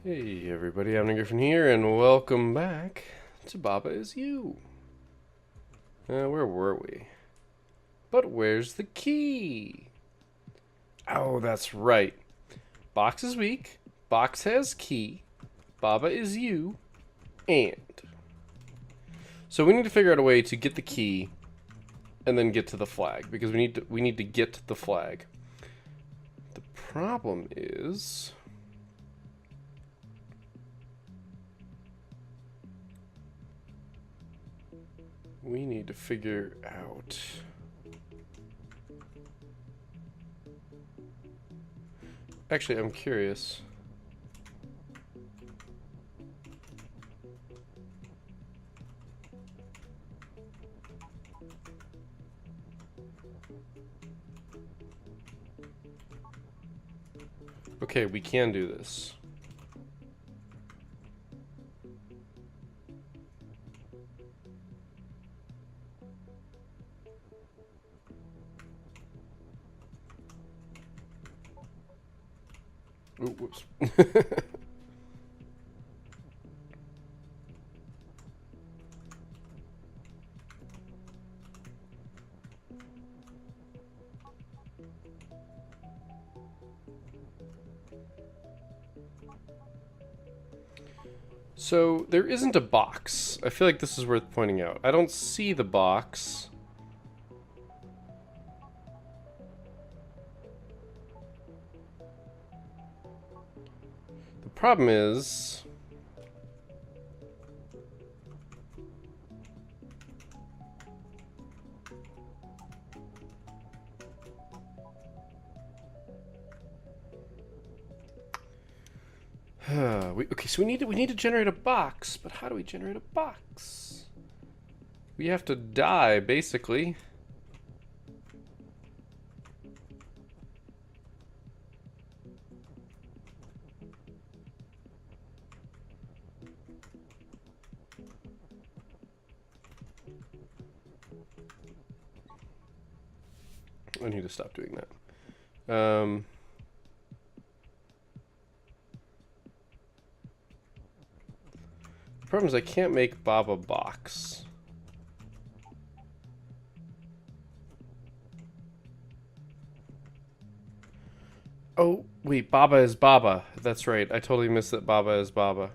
Hey everybody, I'm Griffin here, and welcome back to Baba Is You. Where were we? But where's the key? Oh, that's right. Box is weak, box has key, Baba is you, and... So we need to figure out a way to get the key, and then get to the flag, because we need to get the flag. The problem is... we need to figure out... Actually, I'm curious. Okay, we can do this. Ooh, whoops. So, there isn't a box. I feel like this is worth pointing out. I don't see the box. The problem is... okay, so we need to generate a box, but how do we generate a box? We have to die, basically. I need to stop doing that. The problem is I can't make Baba box. Oh, wait, Baba is Baba. That's right. I totally missed that Baba is Baba.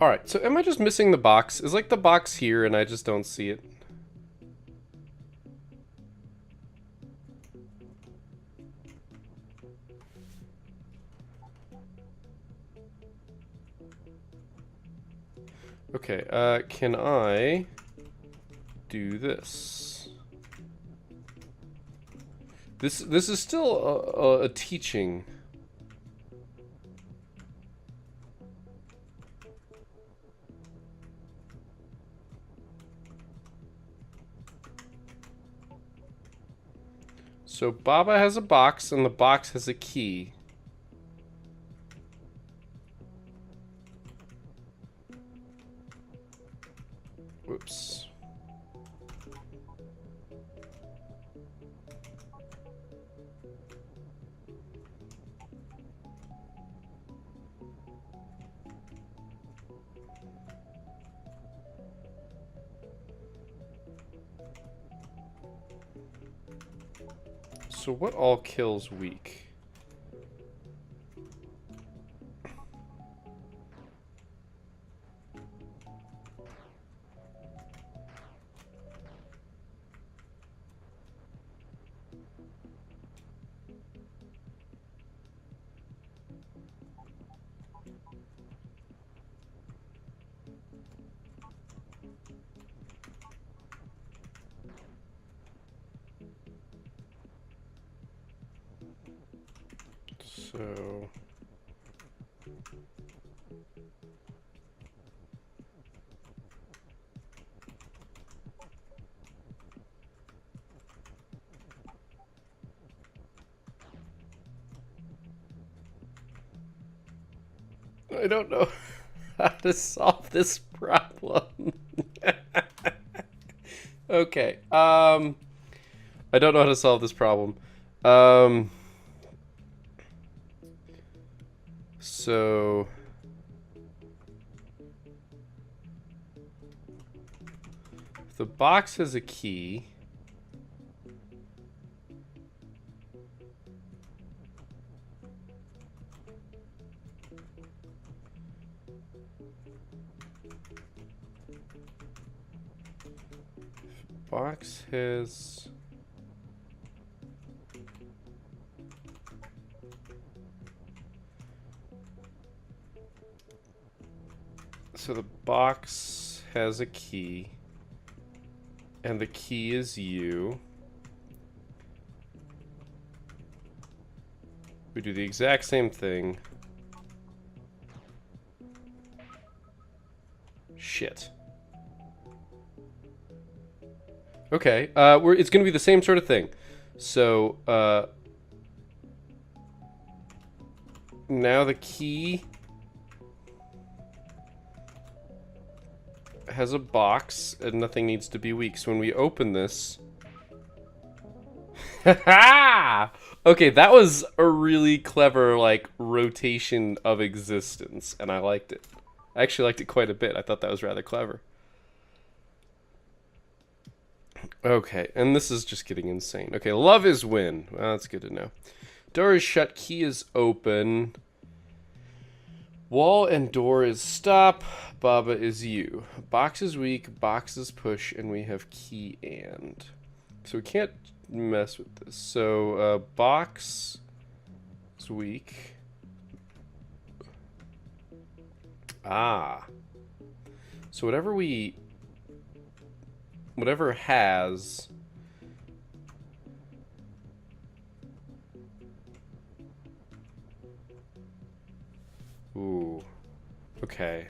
Alright, so am I just missing the box? Is like the box here and I just don't see it? Okay, can I do this? This is still a teaching. So Baba has a box and the box has a key. Whoops. So what all kills weak? So... I don't know how to solve this problem. Okay, I don't know how to solve this problem. So if the box has a key, box has so the box has a key, and the key is you. We do the exact same thing. Shit. Okay, it's going to be the same sort of thing. So, now the key has a box, and nothing needs to be weak. So when we open this... Okay, that was a really clever, like, rotation of existence, and I liked it. I actually liked it quite a bit. I thought that was rather clever. Okay, and this is just getting insane. Okay, love is win. Well, that's good to know. Door is shut, key is open. Wall and door is stop. Baba is you. Box is weak, box is push, and we have key and. So we can't mess with this. So, box is weak. Ah. So whatever has... Ooh. Okay.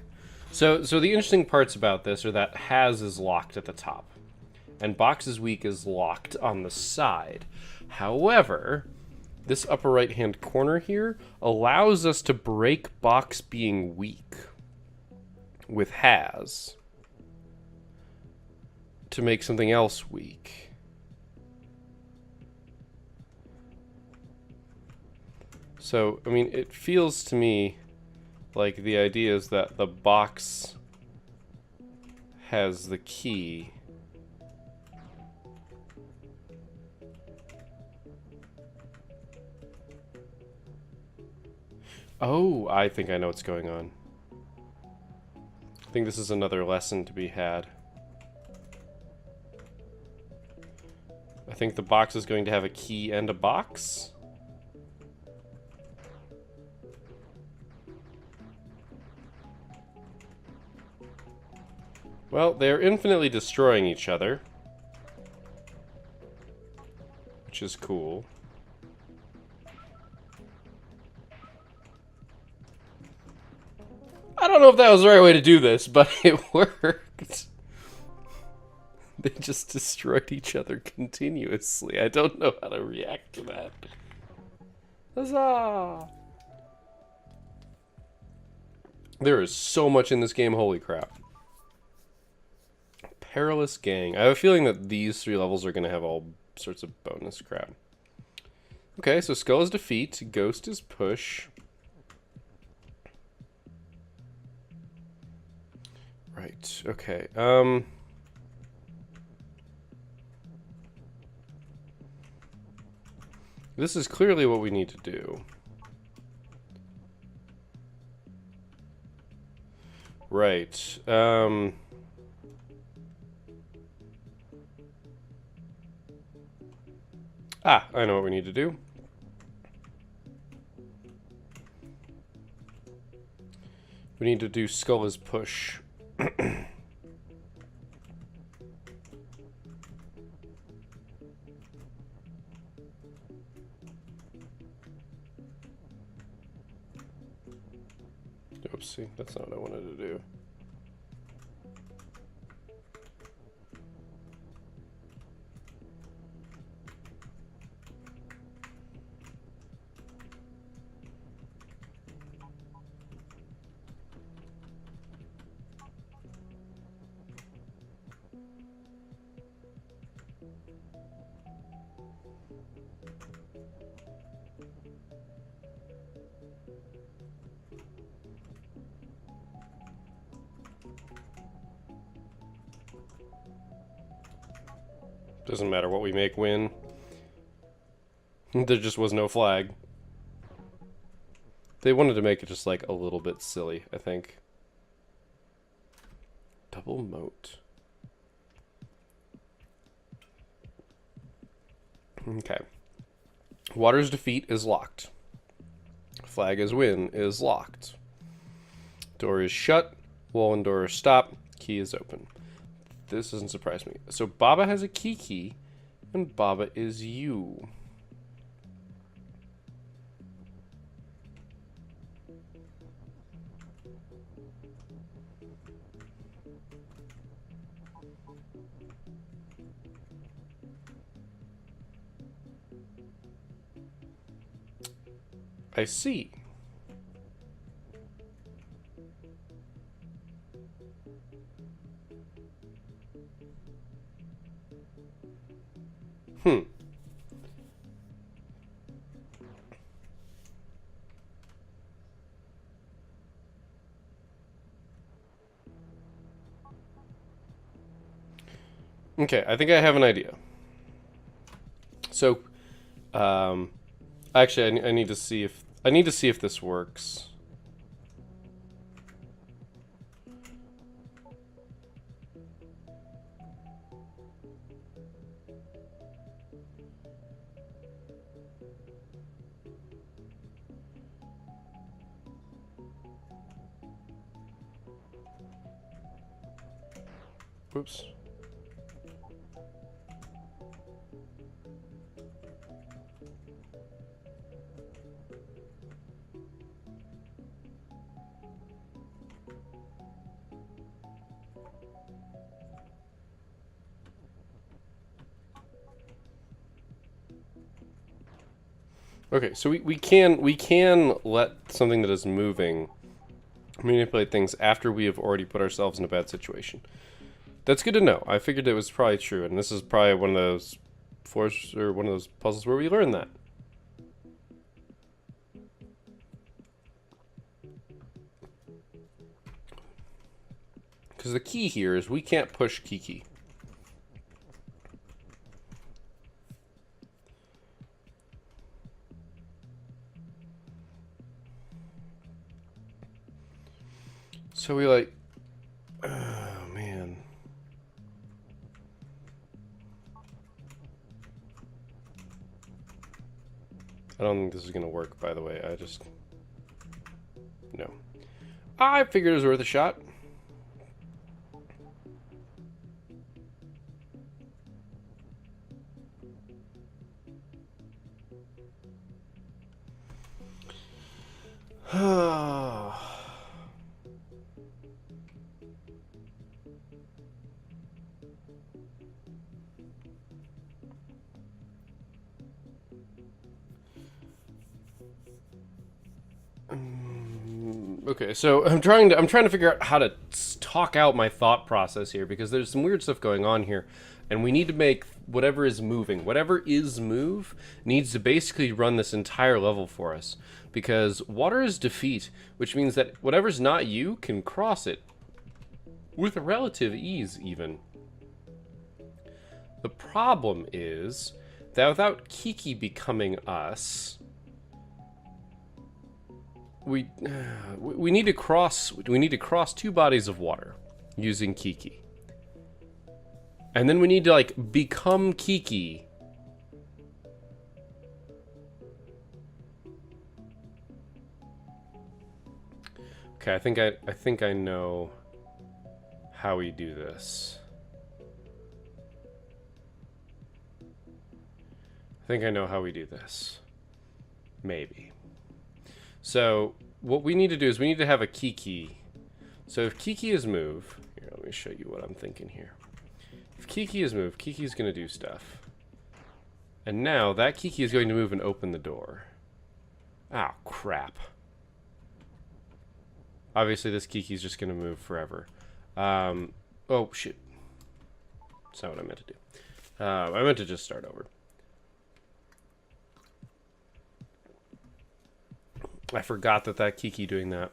So the interesting parts about this are that has is locked at the top, and box is weak is locked on the side. However, this upper right-hand corner here allows us to break box being weak with has to make something else weak. So, I mean, it feels to me like the idea is that the box has the key. Oh, I think I know what's going on. I think this is another lesson to be had. I think the box is going to have a key and a box. Well, they're infinitely destroying each other, which is cool. I don't know if that was the right way to do this, but it worked. They just destroyed each other continuously. I don't know how to react to that. Huzzah! There is so much in this game, holy crap. Perilous Gang. I have a feeling that these 3 levels are going to have all sorts of bonus crap. Okay, so Skull is defeat, Ghost is push. Right, okay. This is clearly what we need to do. Right, I know what we need to do. We need to do Skull as push. Oopsie, that's not what I wanted to do. Doesn't matter what we make win. There just was no flag. They wanted to make it just like a little bit silly, I think. Double moat. Okay. Water's defeat is locked. Flag is win is locked. Door is shut. Wall and door is stop. Key is open. This doesn't surprise me. So Baba has a key, and Baba is you. I see. Okay, I think I have an idea. So, actually, I need to see if this works. Whoops. Okay, so we can let something that is moving manipulate things after we have already put ourselves in a bad situation. That's good to know. I figured it was probably true, and this is probably one of those one of those puzzles where we learn that. Because the key here is we can't push Kiki. So we like, oh man. I don't think this is gonna work, by the way. No. I figured it was worth a shot. Okay, so I'm trying to figure out how to talk out my thought process here, because there's some weird stuff going on here, and we need to make whatever is moving, whatever is move, needs to basically run this entire level for us, because water is defeat, which means that whatever's not you can cross it with relative ease, even. The problem is that without Kiki becoming us, we need to cross two bodies of water using Kiki. And then we need to like become Kiki. Okay, I think I know how we do this. I think I know how we do this. Maybe. So what we need to do is we need to have a Kiki. So if Kiki is move, here, let me show you what I'm thinking here. If Kiki is move, Kiki's going to do stuff. And now that Kiki is going to move and open the door. Oh, crap. Obviously this Kiki's just going to move forever. Oh, shit. That's not what I meant to do. I meant to just start over. I forgot that Kiki doing that.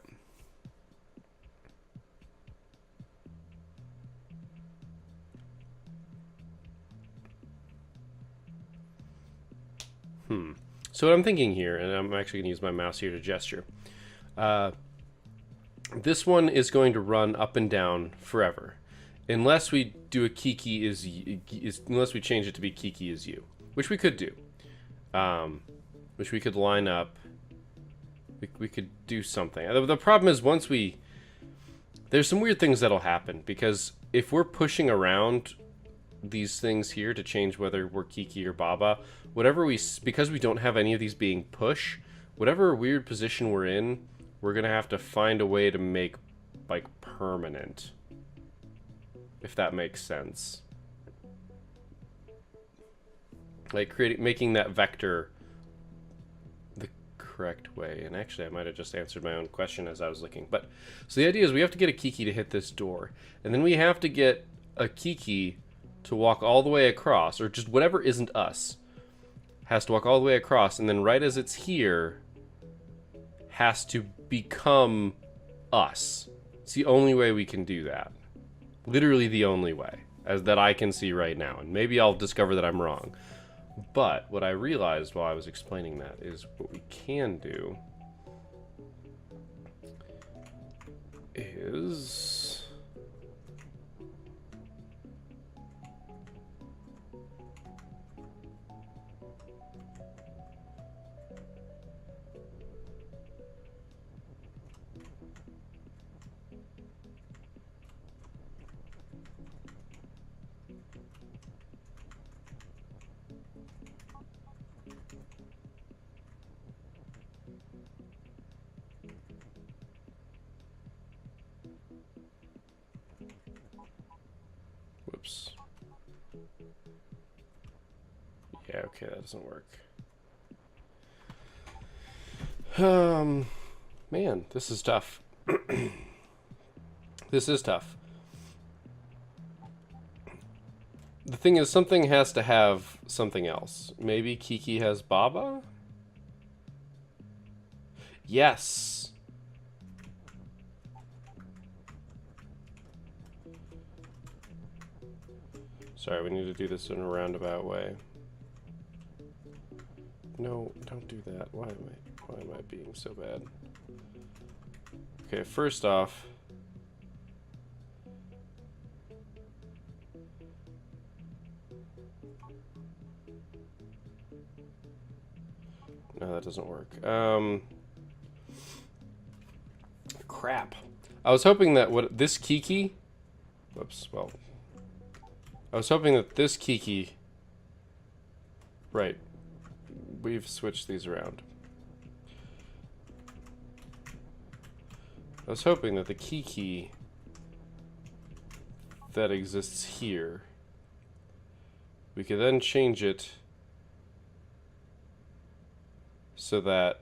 So what I'm thinking here, and I'm actually going to use my mouse here to gesture. This one is going to run up and down forever, unless we do a Kiki unless we change it to be Kiki is you, which we could do, which we could line up. We could do something. The problem is there's some weird things that'll happen, because if we're pushing around these things here to change whether we're Kiki or Baba, because we don't have any of these being push, whatever weird position we're in, we're gonna have to find a way to make like permanent, if that makes sense. Like making that vector the correct way. And actually I might have just answered my own question as I was looking. But so the idea is we have to get a Kiki to hit this door, and then we have to get a Kiki to walk all the way across, or just whatever isn't us has to walk all the way across, and then right as it's here has to become us. It's the only way we can do that. Literally the only way, as that I can see right now. And maybe I'll discover that I'm wrong. But what I realized while I was explaining that is what we can do is... Whoops. Yeah, okay, that doesn't work. Man, this is tough. This is tough. The thing is, something has to have something else. Maybe Kiki has Baba? Yes! Sorry, we need to do this in a roundabout way. No, don't do that. Why am I being so bad? Okay, first off, no, that doesn't work. Crap. I was hoping that this Kiki, whoops, well, I was hoping that this Kiki, right, we've switched these around. I was hoping that the Kiki that exists here, we could then change it so that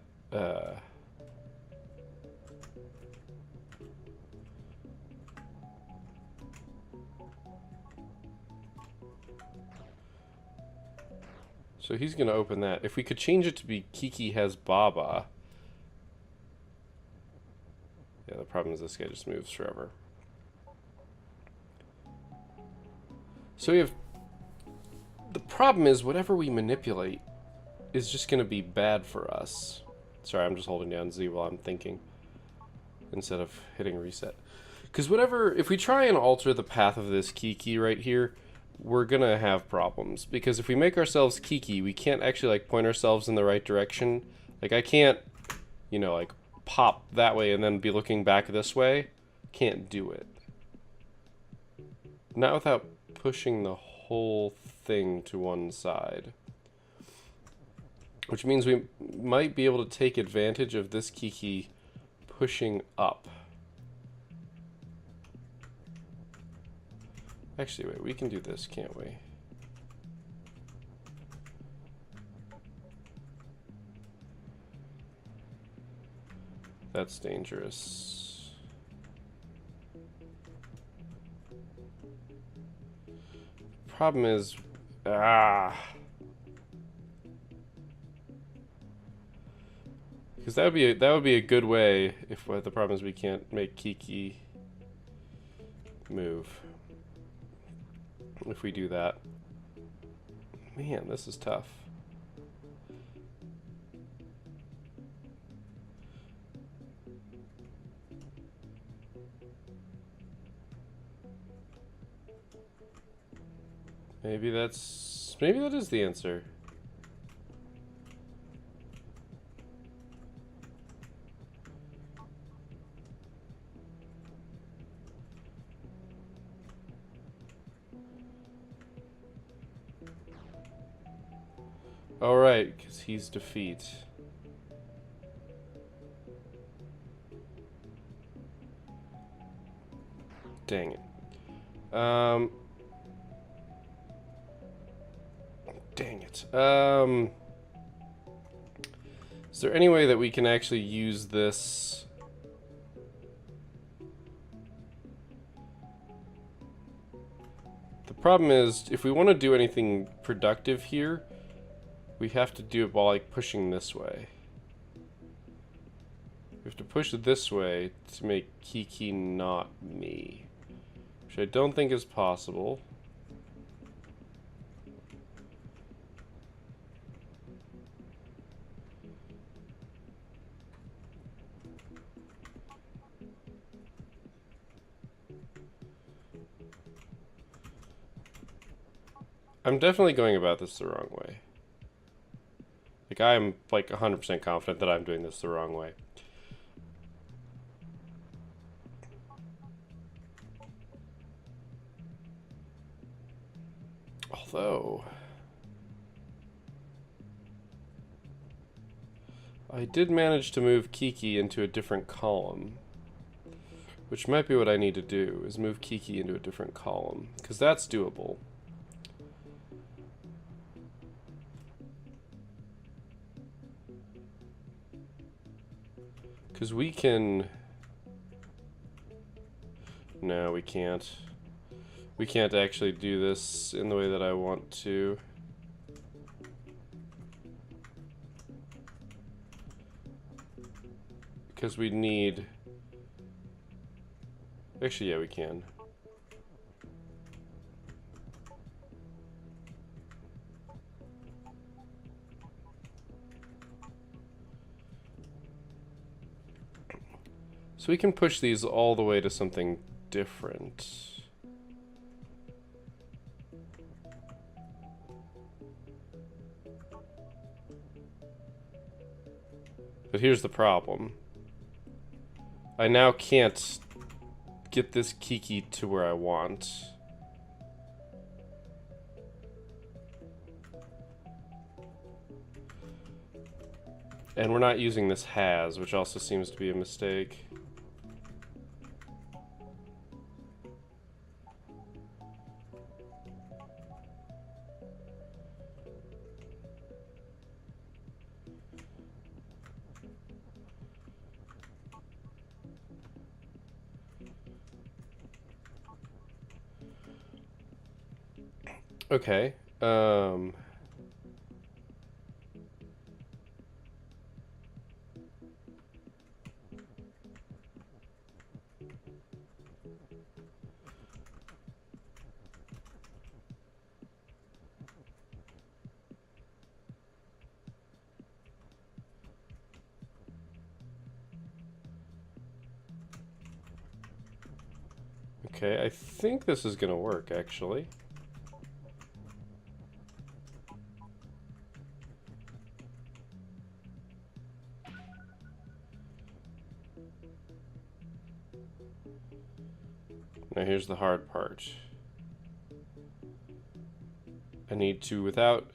so he's gonna open that. If we could change it to be Kiki has Baba. Yeah, the problem is this guy just moves forever. So we have... The problem is whatever we manipulate is just gonna be bad for us. Sorry, I'm just holding down Z while I'm thinking, instead of hitting reset. Because if we try and alter the path of this Kiki right here, we're gonna have problems. Because if we make ourselves Kiki, we can't actually like point ourselves in the right direction. Like I can't, you know, like pop that way and then be looking back this way. Can't do it. Not without pushing the whole thing to one side. Which means we might be able to take advantage of this Kiki pushing up. Actually, wait, we can do this, can't we? That's dangerous. Problem is, because that would be a good way if the problem is we can't make Kiki move. If we do that, man, this is tough. Maybe that is the answer. Alright, because he's defeat. Dang it. Dang it. Is there any way that we can actually use this? The problem is, if we want to do anything productive here, we have to do it while like pushing this way. We have to push it this way to make Kiki not me, which I don't think is possible. I'm definitely going about this the wrong way. Like, I'm like 100% confident that I'm doing this the wrong way. Although, I did manage to move Kiki into a different column, which might be what I need to do, is move Kiki into a different column, because that's doable. Because we can... No, we can't. We can't actually do this in the way that I want to. Because we need... Actually, yeah, we can. So we can push these all the way to something different. But here's the problem. I now can't get this Kiki to where I want. And we're not using this has, which also seems to be a mistake. Okay. Okay, I think this is gonna work, actually. Now here's the hard part. I need to, without...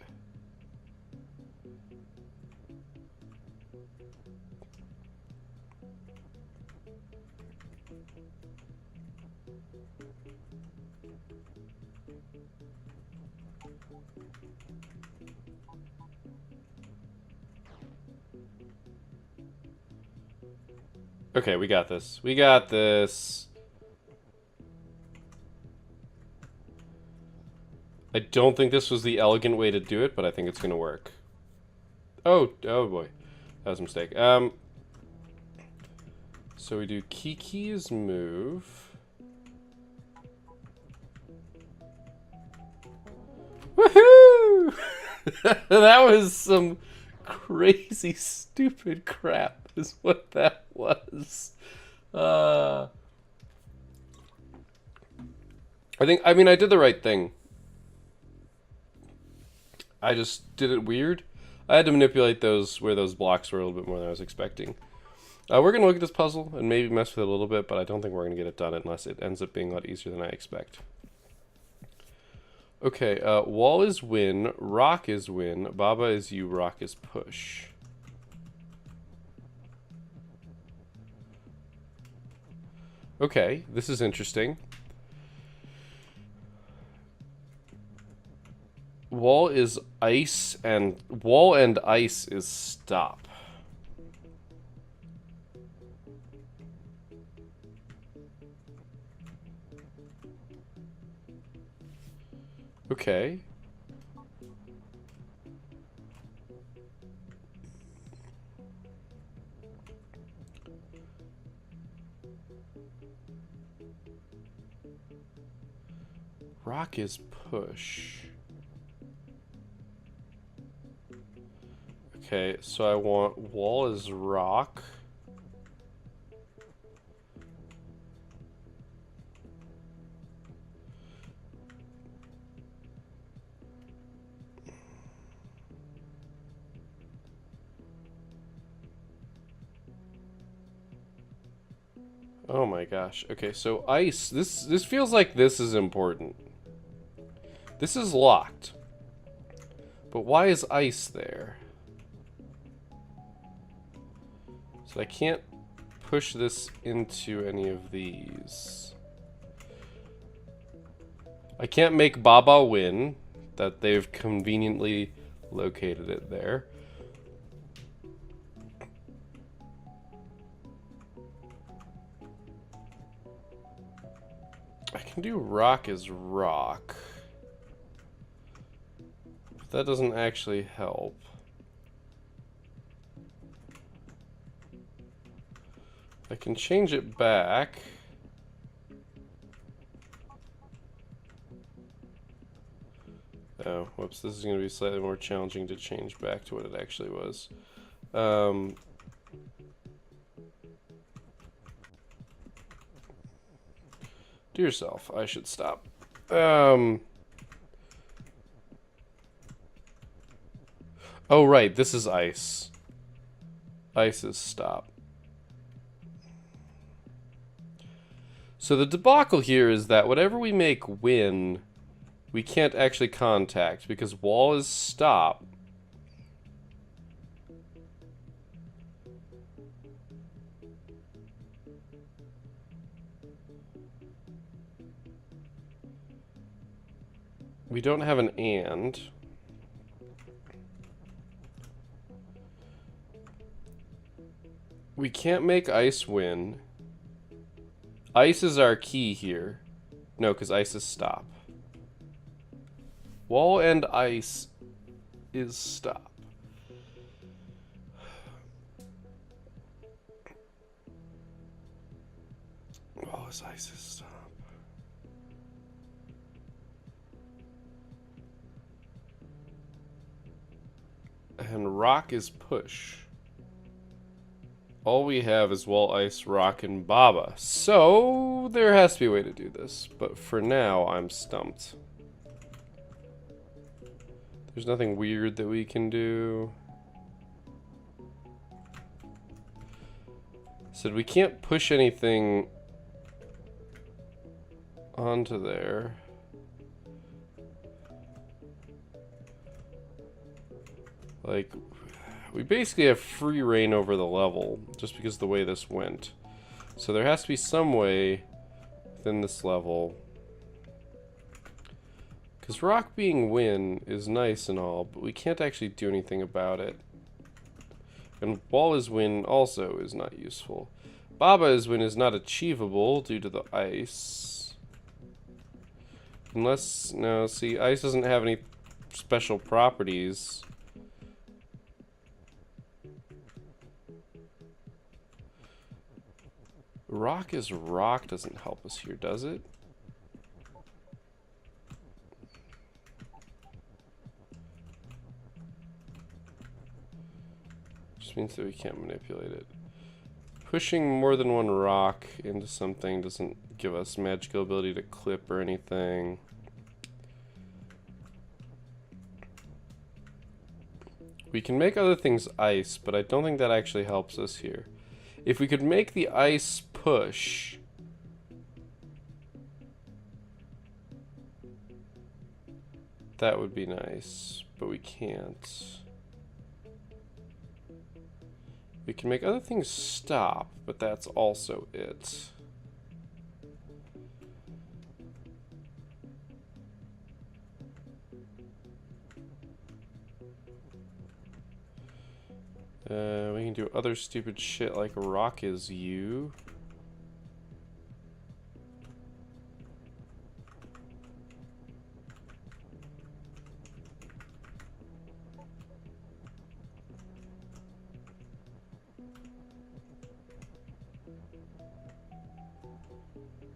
Okay, we got this. We got this. I don't think this was the elegant way to do it, but I think it's gonna work. Oh boy. That was a mistake. So we do Kiki's move. Woohoo! That was some crazy, stupid crap, is what that was. I mean, I did the right thing. I just did it weird. I had to manipulate those where those blocks were a little bit more than I was expecting. We're going to look at this puzzle and maybe mess with it a little bit, but I don't think we're going to get it done unless it ends up being a lot easier than I expect. Okay, wall is win, rock is win, Baba is you, rock is push. Okay, this is interesting. Wall is ice and wall and ice is stop. Okay. Rock is push. Okay, so I want wall is rock. Oh my gosh. Okay, so ice. This feels like this is important. This is locked. But why is ice there? So I can't push this into any of these. I can't make Baba win. That they've conveniently located it there. I can do rock as rock. But that doesn't actually help. I can change it back. Oh, whoops, this is going to be slightly more challenging to change back to what it actually was. To yourself, I should stop. Oh, right, this is ice. Ice is stop. So the debacle here is that whatever we make win, we can't actually contact because wall is stop. We don't have an and. We can't make ice win. Ice is our key here. No, because ice is stop. Wall and ice is stop. Wall is ice is stop. And rock is push. All we have is wall, ice, rock, and Baba. So there has to be a way to do this. But for now, I'm stumped. There's nothing weird that we can do. Said we can't push anything onto there. Like, we basically have free reign over the level just because of the way this went. So there has to be some way within this level. Because rock being win is nice and all, but we can't actually do anything about it. And wall is win also is not useful. Baba is win is not achievable due to the ice. Unless, no, see, ice doesn't have any special properties. Rock is rock doesn't help us here, does it? Just means that we can't manipulate it. Pushing more than one rock into something doesn't give us magical ability to clip or anything. We can make other things ice, but I don't think that actually helps us here. If we could make the ice push... that would be nice, but we can't. We can make other things stop, but that's also it. We can do other stupid shit like rock is you.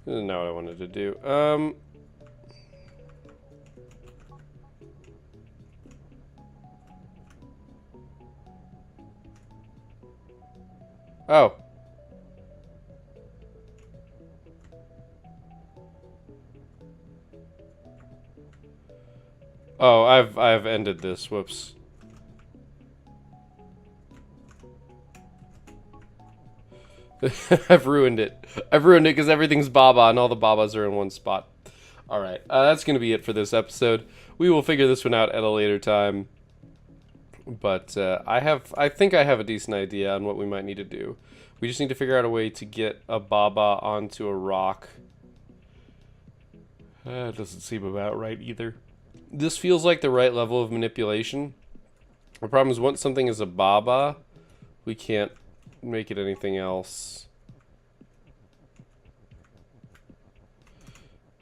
This is not what I wanted to do. Oh. Oh, I've ended this. Whoops. I've ruined it. I've ruined it because everything's Baba and all the Babas are in one spot. Alright, that's going to be it for this episode. We will figure this one out at a later time. But I think I have a decent idea on what we might need to do. We just need to figure out a way to get a Baba onto a rock. It doesn't seem about right either. This feels like the right level of manipulation. The problem is once something is a Baba, we can't make it anything else.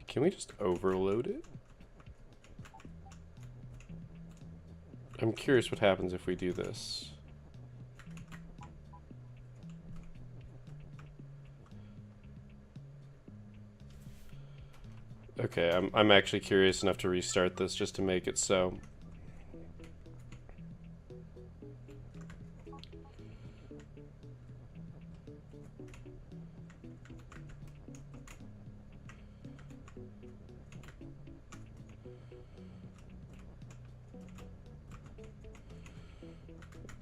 Can we just overload it? I'm curious what happens if we do this. Okay, I'm actually curious enough to restart this just to make it so.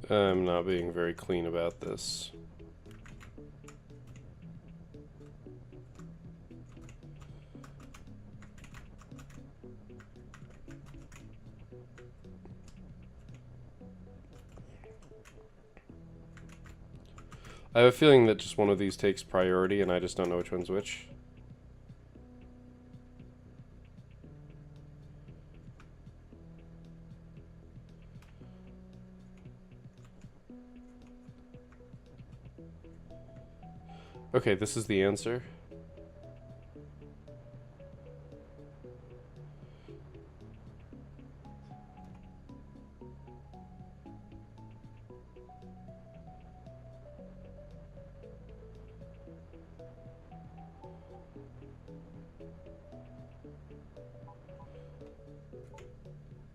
I'm not being very clean about this. I have a feeling that just one of these takes priority and I just don't know which one's which. Okay, this is the answer.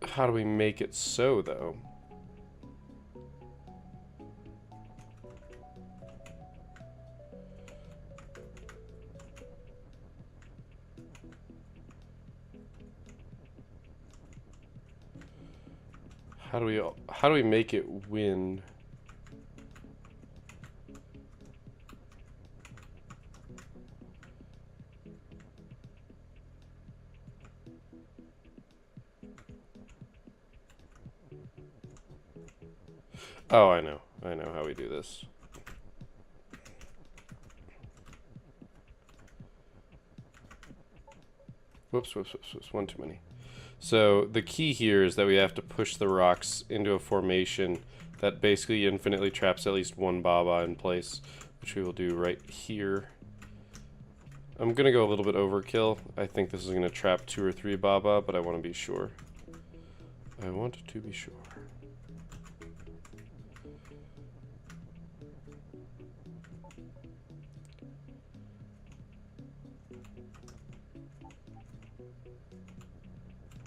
How do we make it so, though? How do we make it win? Oh, I know how we do this. Whoops, one too many. So the key here is that we have to push the rocks into a formation that basically infinitely traps at least one Baba in place, which we will do right here. I'm gonna go a little bit overkill. I think this is gonna trap 2 or 3 Baba, but I want to be sure. I want to be sure.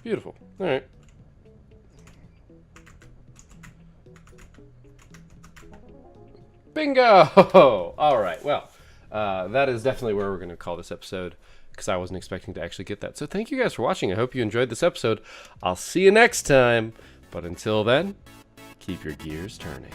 Beautiful. All right. Bingo! All right. Well, that is definitely where we're going to call this episode because I wasn't expecting to actually get that. So thank you guys for watching. I hope you enjoyed this episode. I'll see you next time. But until then, keep your gears turning.